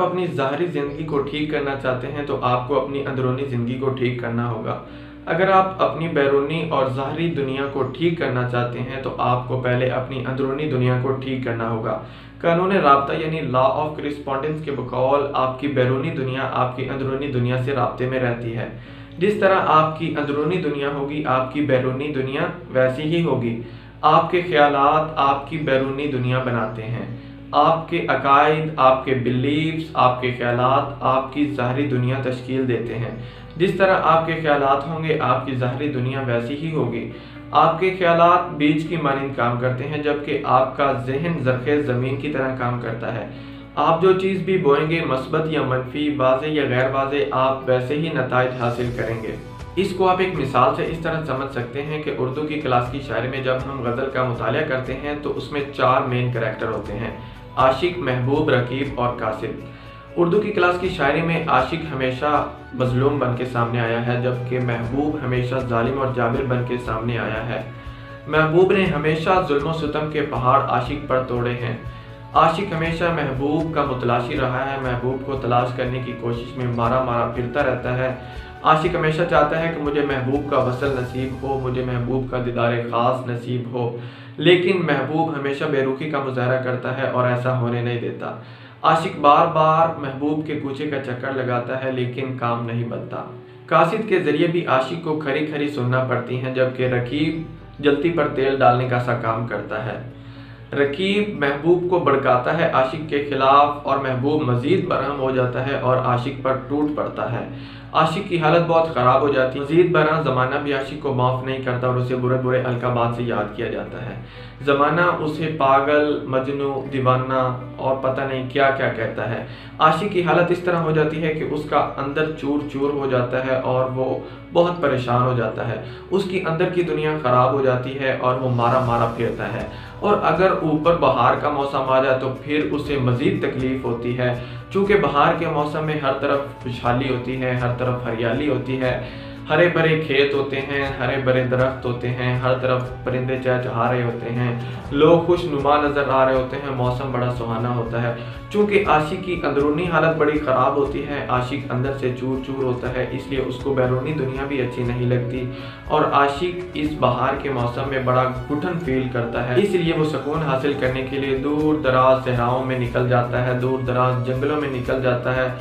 अपनी ज़ाहरी ज़िंदगी को ठीक करना चाहते हैं तो आपको अपनी अंदरूनी ज़िंदगी को ठीक करना होगा। अगर आप अपनी बैरूनी और ज़ाहरी दुनिया को ठीक करना चाहते हैं तो आपको पहले अपनी अंदरूनी दुनिया को ठीक करना होगा। कानून राब्ता यानी लॉ ऑफ करिस्पॉन्डेंस के बकौल आपकी बैरूनी दुनिया आपकी अंदरूनी दुनिया से राब्ते में रहती है। जिस तरह आपकी अंदरूनी दुनिया होगी आपकी बैरूनी दुनिया वैसी ही होगी। आपके ख्यालात आपकी बैरूनी दुनिया बनाते हैं। आपके अकायद, आपके बिलीव्स, आपके ख्यालात आपकी ज़ाहरी दुनिया तश्कील देते हैं। जिस तरह आपके ख्यालात होंगे आपकी ज़ाहरी दुनिया वैसी ही होगी। आपके ख्यालात बीज की मानिंद काम करते हैं जबकि आपका ज़हन ज़रख़ेज़ ज़मीन की तरह काम करता है। आप जो चीज़ भी बोएंगे मस्बत या मनफी, वाज़े या गैर वाज़े, आप वैसे ही नताइज हासिल करेंगे। इसको आप एक मिसाल से इस तरह समझ सकते हैं कि उर्दू की क्लास की शायरी में जब हम गज़ल का मुतालिया करते हैं तो उसमें 4 मेन करैक्टर होते हैं: आशिक, महबूब, रकीब और कासिद। उर्दू की क्लास की शायरी में आशिक हमेशा मजलूम बन के सामने आया है जबकि महबूब हमेशा जालिम और जाबिर बन के सामने आया है। महबूब ने हमेशा जुल्म और सितम के पहाड़ आशिक पर तोड़े हैं। आशिक हमेशा महबूब का मुतलाशी रहा है, महबूब को तलाश करने की कोशिश में मारा मारा फिरता रहता है। आशिक हमेशा चाहता है कि मुझे महबूब का वसल नसीब हो, मुझे महबूब का दीदार ख़ास नसीब हो, लेकिन महबूब हमेशा बेरुखी का मुजाहरा करता है और ऐसा होने नहीं देता। आशिक बार बार महबूब के कूचे का चक्कर लगाता है लेकिन काम नहीं बनता। कासिद के ज़रिए भी आशिक को खरी खरी सुनना पड़ती हैं जबकि रकीब जल्दी पर तेल डालने का सा काम करता है। रकीब महबूब को भड़काता है आशिक के खिलाफ और महबूब मज़ीद बरहम हो जाता है और आशिक पर टूट पड़ता है। आशिक की हालत बहुत ख़राब हो जाती है। मज़ीद बरहम ज़माना भी आशिक को माफ़ नहीं करता और उसे बुरे बुरे अलकाबात से याद किया जाता है। ज़माना उसे पागल, मजनू, दीवाना और पता नहीं क्या क्या कहता है। आशिक की हालत इस तरह हो जाती है कि उसका अंदर चूर चूर हो जाता है और वो बहुत परेशान हो जाता है। उसकी अंदर की दुनिया ख़राब हो जाती है और वो मारा मारा फिरता है। और अगर ऊपर बहार का मौसम आ जाए तो फिर उसे मज़ीद तकलीफ़ होती है। चूँकि बहार के मौसम में हर तरफ खुशहाली होती है, हर तरफ हरियाली होती है, हरे भरे खेत होते हैं, हरे भरे दरख्त होते हैं, हर तरफ परिंदे चहचहा रहे होते हैं, लोग खुशनुमा नज़र आ रहे होते हैं, मौसम बड़ा सुहाना होता है। चूँकि आशिक की अंदरूनी हालत बड़ी ख़राब होती है, आशिक अंदर से चूर चूर होता है, इसलिए उसको बैरूनी दुनिया भी अच्छी नहीं लगती और आशिक इस बहार के मौसम में बड़ा घुटन फील करता है। इसलिए वो सुकून हासिल करने के लिए दूर दराज सहराओं में निकल जाता है, दूर दराज जंगलों में निकल जाता है,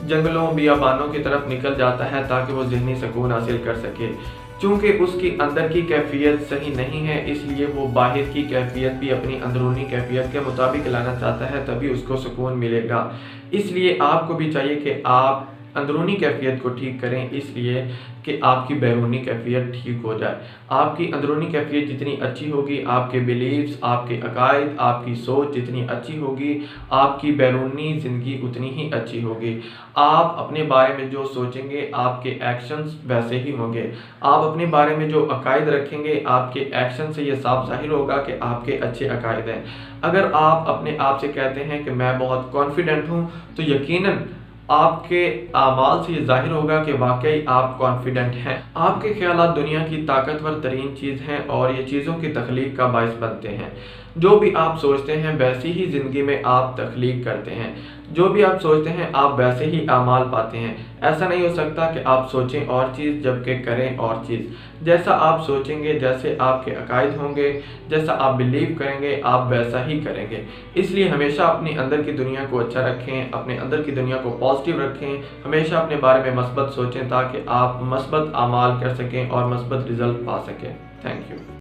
जंगलों बियाबानों की तरफ निकल जाता है ताकि वो ज़हनी सुकून हासिल कर सके। चूँकि उसकी अंदर की कैफियत सही नहीं है इसलिए वो बाहर की कैफियत भी अपनी अंदरूनी कैफियत के मुताबिक लाना चाहता है, तभी उसको सुकून मिलेगा। इसलिए आपको भी चाहिए कि आप अंदरूनी कैफियत को ठीक करें इसलिए कि आपकी बैरूनी कैफियत ठीक हो जाए। आपकी अंदरूनी कैफियत जितनी अच्छी होगी, आपके बिलीव्स, आपके अकायद, आपकी सोच जितनी अच्छी होगी, आपकी बैरूनी ज़िंदगी उतनी ही अच्छी होगी। आप अपने बारे में जो सोचेंगे आपके एक्शंस वैसे ही होंगे। आप अपने बारे में जो अकायद रखेंगे आपके एक्शन से ये साफ ज़ाहिर होगा कि आपके अच्छे अकायद हैं। अगर आप अपने आप से कहते हैं कि मैं बहुत कॉन्फिडेंट हूँ तो यकीनन आपके आमाल से ये जाहिर होगा कि वाकई आप कॉन्फिडेंट हैं। आपके ख्यालात दुनिया की ताकतवर तरीन चीज़ हैं और ये चीज़ों की तख्लीक का बायस बनते हैं। जो भी आप सोचते हैं वैसी ही ज़िंदगी में आप तख्लीक करते हैं। जो भी आप सोचते हैं आप वैसे ही आमाल पाते हैं। ऐसा नहीं हो सकता कि आप सोचें और चीज़ जबकि करें और चीज़। जैसा आप सोचेंगे, जैसे आपके अकायद होंगे, जैसा आप बिलीव करेंगे आप वैसा ही करेंगे। इसलिए हमेशा अपने अंदर की दुनिया को अच्छा रखें, अपने अंदर की दुनिया को पॉजिटिव रखें, हमेशा अपने बारे में मस्बत सोचें ताकि आप मस्बत आमाल कर सकें और मस्बत रिज़ल्ट पा सकें। Thank you.